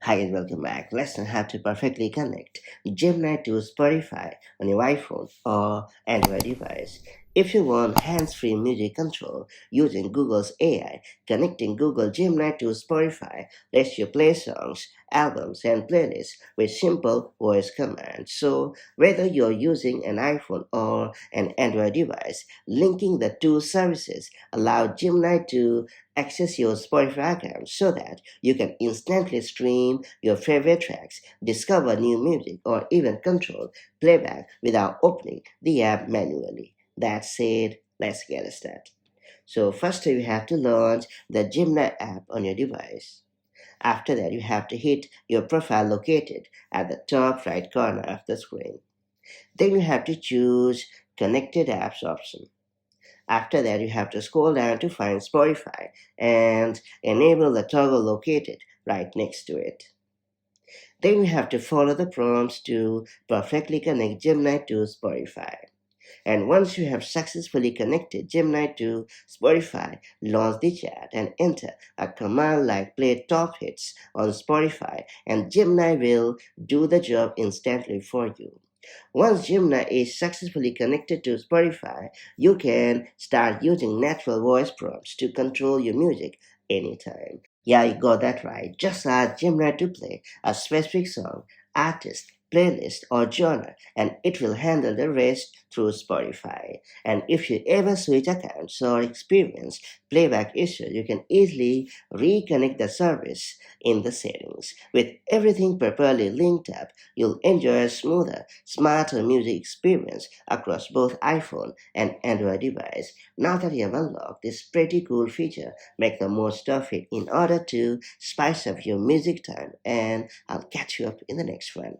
Hi and welcome back. Let's learn how to perfectly connect Gemini to Spotify on your iPhone or Android device. If you want hands-free music control using Google's AI, connecting Google Gemini to Spotify lets you play songs, albums, and playlists with simple voice commands. So whether you're using an iPhone or an Android device, linking the two services allow Gemini to access your Spotify account so that you can instantly stream your favorite tracks, discover new music, or even control playback without opening the app manually. That said, let's get started. So first you have to launch the Gemini app on your device. After that, you have to hit your profile located at the top right corner of the screen. Then you have to choose Connected Apps option. After that, you have to scroll down to find Spotify and enable the toggle located right next to it. Then you have to follow the prompts to perfectly connect Gemini to Spotify. And once you have successfully connected Gemini to Spotify, launch the chat and enter a command like play top hits on Spotify, and Gemini will do the job instantly for you. Once Gemini is successfully connected to Spotify, you can start using natural voice prompts to control your music anytime. Yeah, you got that right. Just ask Gemini to play a specific song, artist, playlist, or genre, and it will handle the rest through Spotify. And if you ever switch accounts or experience playback issues, you can easily reconnect the service in the settings. With everything properly linked up, you'll enjoy a smoother, smarter music experience across both iPhone and Android device. Now that you have unlocked this pretty cool feature, make the most of it in order to spice up your music time, and I'll catch you up in the next one.